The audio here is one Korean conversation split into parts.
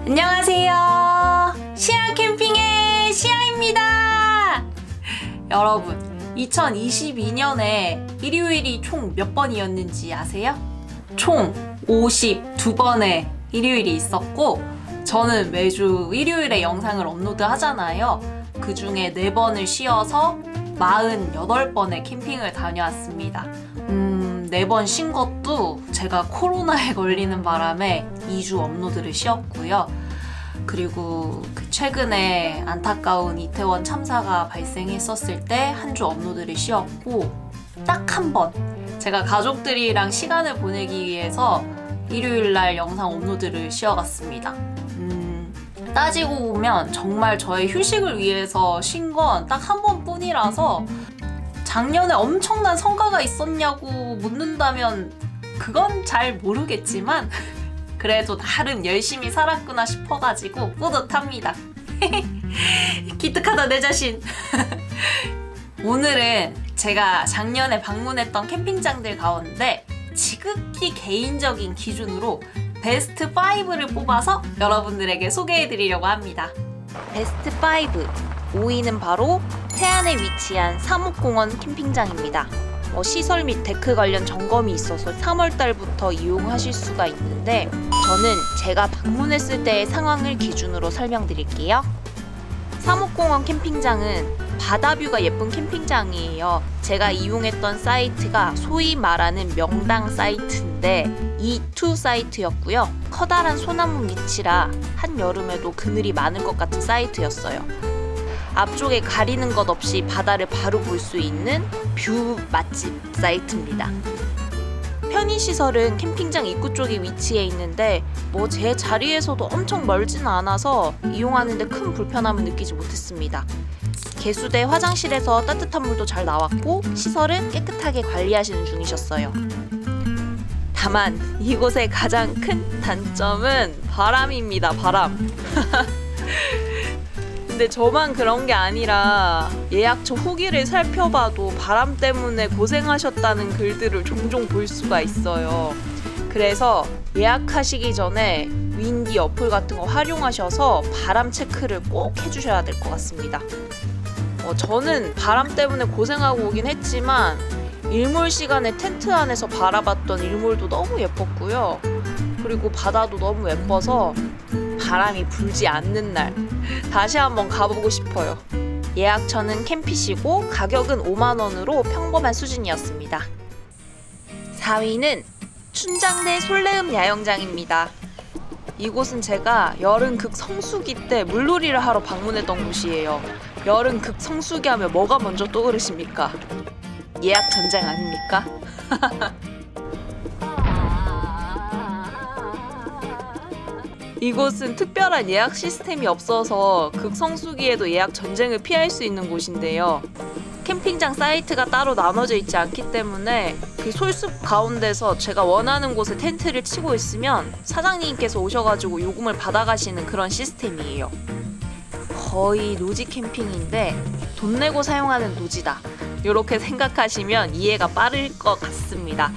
안녕하세요. 시아 캠핑의 시아입니다. 여러분, 2022년에 일요일이 총 몇 번이었는지 아세요? 총 52번의 일요일이 있었고, 저는 매주 일요일에 영상을 업로드 하잖아요. 그 중에 4번을 쉬어서 48번의 캠핑을 다녀왔습니다. 4번 쉰 것도 제가 코로나에 걸리는 바람에 2주 업로드를 쉬었고요. 그리고 최근에 안타까운 이태원 참사가 발생했었을 때 한 주 업로드를 쉬었고, 딱 한 번 제가 가족들이랑 시간을 보내기 위해서 일요일날 영상 업로드를 쉬어갔습니다. 따지고 보면 정말 저의 휴식을 위해서 쉰 건 딱 한 번뿐이라서, 작년에 엄청난 성과가 있었냐고 묻는다면 그건 잘 모르겠지만 그래도 나름 열심히 살았구나 싶어가지고 뿌듯합니다. 기특하다 내 자신. 오늘은 제가 작년에 방문했던 캠핑장들 가운데 지극히 개인적인 기준으로 베스트 5를 뽑아서 여러분들에게 소개해드리려고 합니다. 베스트 5 5위는 바로 태안에 위치한 삼옥공원 캠핑장입니다. 시설 및 데크 관련 점검이 있어서 3월달부터 이용하실 수가 있는데, 저는 제가 방문했을 때의 상황을 기준으로 설명드릴게요. 삼옥공원 캠핑장은 바다뷰가 예쁜 캠핑장이에요. 제가 이용했던 사이트가 소위 말하는 명당 사이트인데 E2 사이트였고요. 커다란 소나무 밑이라 한여름에도 그늘이 많을 것 같은 사이트였어요. 앞쪽에 가리는 것 없이 바다를 바로 볼 수 있는 뷰 맛집 사이트입니다. 편의시설은 캠핑장 입구 쪽에 위치해 있는데 제 자리에서도 엄청 멀지는 않아서 이용하는데 큰 불편함을 느끼지 못했습니다. 개수대 화장실에서 따뜻한 물도 잘 나왔고 시설은 깨끗하게 관리하시는 중이셨어요. 다만 이곳의 가장 큰 단점은 바람입니다. 바람. 근데 저만 그런 게 아니라 예약처 후기를 살펴봐도 바람 때문에 고생하셨다는 글들을 종종 볼 수가 있어요. 그래서 예약하시기 전에 윈디 어플 같은 거 활용하셔서 바람 체크를 꼭 해주셔야 될 것 같습니다. 저는 바람 때문에 고생하고 오긴 했지만 일몰 시간에 텐트 안에서 바라봤던 일몰도 너무 예뻤고요. 그리고 바다도 너무 예뻐서 바람이 불지 않는 날 다시 한번 가보고 싶어요. 예약처는 캠피시고 가격은 5만원으로 평범한 수준이었습니다. 4위는 춘장내 솔레음 야영장입니다. 이곳은 제가 여름 극성수기 때 물놀이를 하러 방문했던 곳이에요. 여름 극성수기 하면 뭐가 먼저 떠오르십니까? 예약 전쟁 아닙니까? 이곳은 특별한 예약 시스템이 없어서 극성수기에도 예약 전쟁을 피할 수 있는 곳인데요. 캠핑장 사이트가 따로 나눠져 있지 않기 때문에 그 솔숲 가운데서 제가 원하는 곳에 텐트를 치고 있으면 사장님께서 오셔가지고 요금을 받아가시는 그런 시스템이에요. 거의 노지 캠핑인데 돈 내고 사용하는 노지다, 이렇게 생각하시면 이해가 빠를 것 같습니다.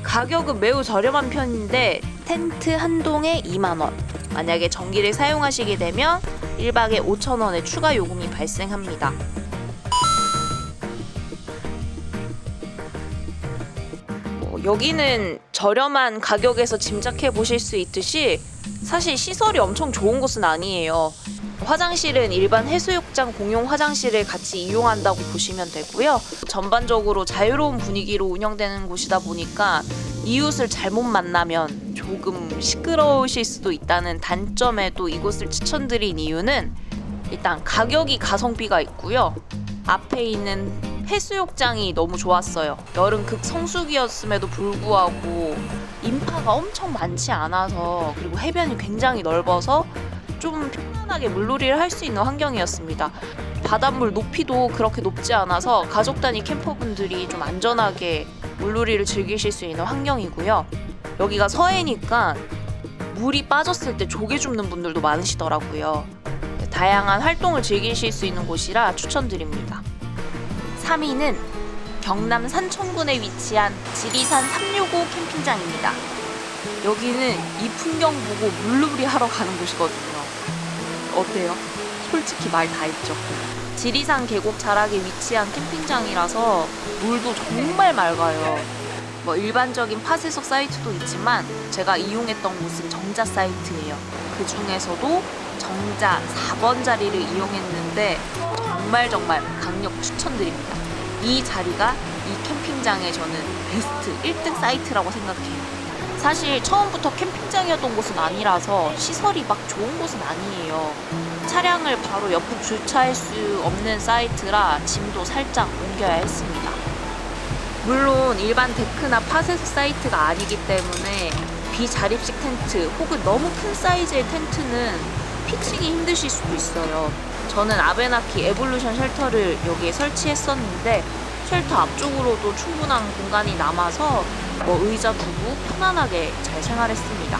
가격은 매우 저렴한 편인데 텐트 한 동에 2만원, 만약에 전기를 사용하시게 되면 1박에 5,000원의 추가 요금이 발생합니다. 여기는 저렴한 가격에서 짐작해 보실 수 있듯이 사실 시설이 엄청 좋은 곳은 아니에요. 화장실은 일반 해수욕장 공용 화장실을 같이 이용한다고 보시면 되고요. 전반적으로 자유로운 분위기로 운영되는 곳이다 보니까 이웃을 잘못 만나면 조금 시끄러우실 수도 있다는 단점에도 이곳을 추천드린 이유는 일단 가격이 가성비가 있고요. 앞에 있는 해수욕장이 너무 좋았어요. 여름 극성수기였음에도 불구하고 인파가 엄청 많지 않아서, 그리고 해변이 굉장히 넓어서 좀 편안하게 물놀이를 할 수 있는 환경이었습니다. 바닷물 높이도 그렇게 높지 않아서 가족 단위 캠퍼분들이 좀 안전하게 물놀이를 즐기실 수 있는 환경이고요. 여기가 서해니까 물이 빠졌을 때 조개 줍는 분들도 많으시더라고요. 다양한 활동을 즐기실 수 있는 곳이라 추천드립니다. 3위는 경남 산천군에 위치한 지리산 365 캠핑장입니다. 여기는 이 풍경 보고 물놀이 하러 가는 곳이거든요. 어때요? 솔직히 말 다 했죠. 지리산 계곡 자락에 위치한 캠핑장이라서 물도 정말 맑아요. 뭐 일반적인 파쇄석 사이트도 있지만 제가 이용했던 곳은 정자 사이트예요. 그 중에서도 정자 4번 자리를 이용했는데 정말 강력 추천드립니다. 이 자리가 이 캠핑장의 저는 베스트 1등 사이트라고 생각해요. 사실 처음부터 캠핑장이었던 곳은 아니라서 시설이 막 좋은 곳은 아니에요. 차량을 바로 옆에 주차할 수 없는 사이트라 짐도 살짝 옮겨야 했습니다. 물론 일반 데크나 파쇄석 사이트가 아니기 때문에 비자립식 텐트 혹은 너무 큰 사이즈의 텐트는 피칭이 힘드실 수도 있어요. 저는 아베나키 에볼루션 쉘터를 여기에 설치했었는데 쉘터 앞쪽으로도 충분한 공간이 남아서 의자 두고 편안하게 잘 생활했습니다.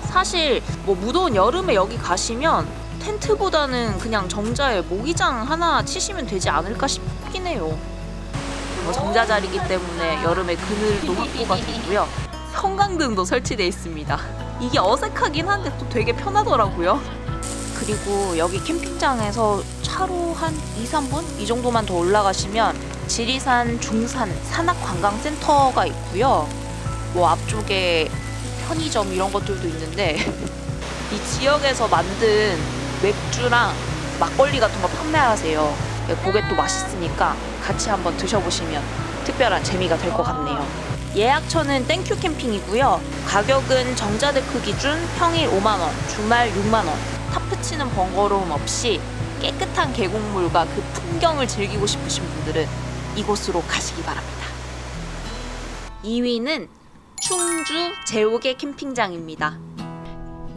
사실 무더운 여름에 여기 가시면 텐트보다는 그냥 정자에 모기장 하나 치시면 되지 않을까 싶긴 해요. 정자 자리이기 때문에 여름에 그늘도 확보가 되고요. 형광등도 설치되어 있습니다. 이게 어색하긴 한데 또 되게 편하더라고요. 그리고 여기 캠핑장에서 차로 한 2-3분? 이 정도만 더 올라가시면 지리산 중산 산악관광센터가 있고요. 앞쪽에 편의점 이런 것들도 있는데 이 지역에서 만든 맥주랑 막걸리 같은 거 판매하세요. 그게 또 맛있으니까 같이 한번 드셔보시면 특별한 재미가 될 것 같네요. 예약처는 땡큐 캠핑이고요. 가격은 정자데크 기준 평일 5만원, 주말 6만원. 타프 치는 번거로움 없이 깨끗한 계곡물과 그 풍경을 즐기고 싶으신 분들은 이곳으로 가시기 바랍니다. 2위는 충주 제오개 캠핑장입니다.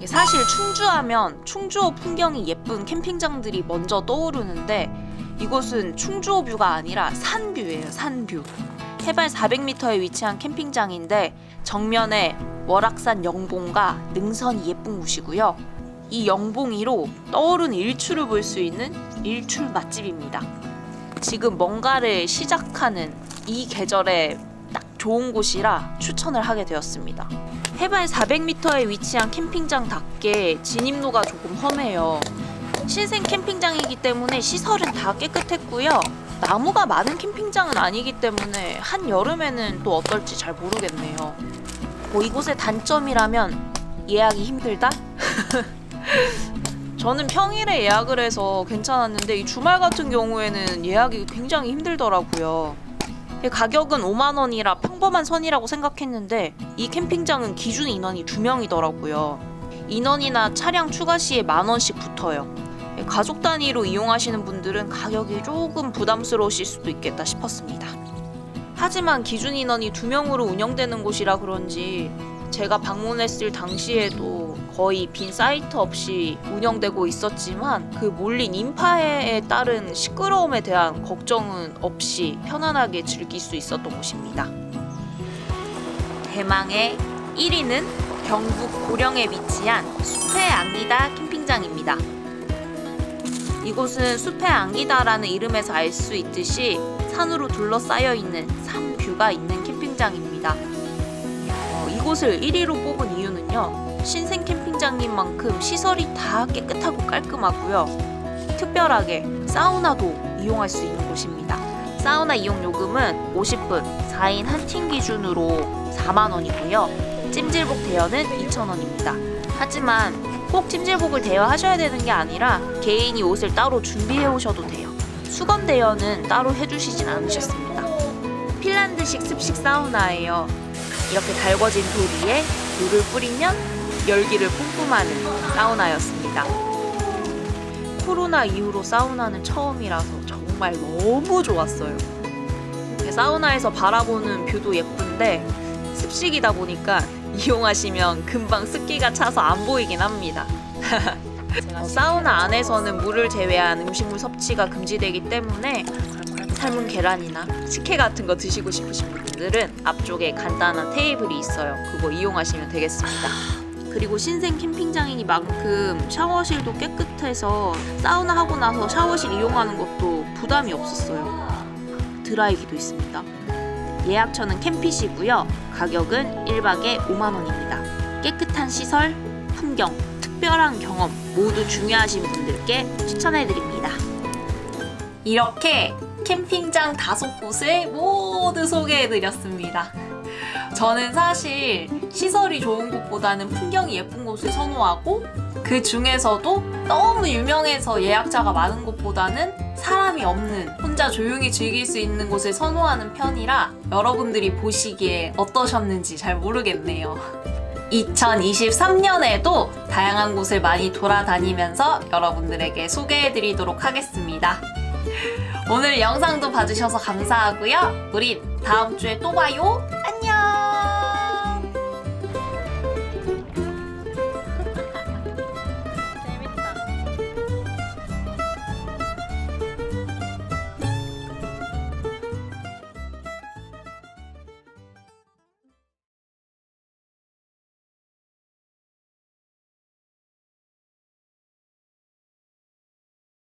사실 충주하면 충주호 풍경이 예쁜 캠핑장들이 먼저 떠오르는데 이곳은 충주호 뷰가 아니라 산뷰예요. 산뷰. 해발 400m에 위치한 캠핑장인데 정면에 월악산 영봉과 능선이 예쁜 곳이고요. 이 영봉이로 떠오르는 일출을 볼 수 있는 일출 맛집입니다. 지금 뭔가를 시작하는 이 계절에 딱 좋은 곳이라 추천을 하게 되었습니다. 해발 400m에 위치한 캠핑장답게 진입로가 조금 험해요. 신생 캠핑장이기 때문에 시설은 다 깨끗했고요. 나무가 많은 캠핑장은 아니기 때문에 한여름에는 또 어떨지 잘 모르겠네요. 이곳의 단점이라면 예약이 힘들다? 저는 평일에 예약을 해서 괜찮았는데 이 주말 같은 경우에는 예약이 굉장히 힘들더라고요. 가격은 5만원이라 평범한 선이라고 생각했는데 이 캠핑장은 기준 인원이 2명이더라고요. 인원이나 차량 추가 시에 10,000원씩 붙어요. 가족 단위로 이용하시는 분들은 가격이 조금 부담스러우실 수도 있겠다 싶었습니다. 하지만 기준 인원이 2명으로 운영되는 곳이라 그런지 제가 방문했을 당시에도 거의 빈 사이트 없이 운영되고 있었지만 그 몰린 인파에 따른 시끄러움에 대한 걱정은 없이 편안하게 즐길 수 있었던 곳입니다. 대망의 1위는 경북 고령에 위치한 숲의 앙기다 캠핑장입니다. 이곳은 숲의 앙기다라는 이름에서 알 수 있듯이 산으로 둘러싸여 있는 산뷰가 있는 캠핑장입니다. 이곳을 1위로 뽑은 이유는요. 신생 캠핑장인 만큼 시설이 다 깨끗하고 깔끔하고요. 특별하게 사우나도 이용할 수 있는 곳입니다. 사우나 이용 요금은 50분 4인 한 팀 기준으로 4만원이고요. 찜질복 대여는 2,000원입니다. 하지만 꼭 찜질복을 대여하셔야 되는 게 아니라 개인이 옷을 따로 준비해 오셔도 돼요. 수건 대여는 따로 해주시진 않으셨습니다. 핀란드식 습식 사우나예요. 이렇게 달궈진 돌 위에 물을 뿌리면 열기를 뿜뿜하는 사우나였습니다. 코로나 이후로 사우나는 처음이라서 정말 너무 좋았어요. 사우나에서 바라보는 뷰도 예쁜데 습식이다 보니까 이용하시면 금방 습기가 차서 안 보이긴 합니다. 사우나 안에서는 물을 제외한 음식물 섭취가 금지되기 때문에 삶은 계란이나 식혜 같은 거 드시고 싶으신 분들은 앞쪽에 간단한 테이블이 있어요. 그거 이용하시면 되겠습니다. 그리고 신생 캠핑장이니만큼 샤워실도 깨끗해서 사우나 하고 나서 샤워실 이용하는 것도 부담이 없었어요. 드라이기도 있습니다. 예약처는 캠핏이고요. 가격은 1박에 5만원입니다. 깨끗한 시설, 풍경, 특별한 경험 모두 중요하신 분들께 추천해드립니다. 이렇게 캠핑장 5곳을 모두 소개해드렸습니다. 저는 사실 시설이 좋은 곳보다는 풍경이 예쁜 곳을 선호하고, 그 중에서도 너무 유명해서 예약자가 많은 곳보다는 사람이 없는 혼자 조용히 즐길 수 있는 곳을 선호하는 편이라 여러분들이 보시기에 어떠셨는지 잘 모르겠네요. 2023년에도 다양한 곳을 많이 돌아다니면서 여러분들에게 소개해드리도록 하겠습니다. 오늘 영상도 봐주셔서 감사하고요. 우린 다음 주에 또 봐요. 안녕!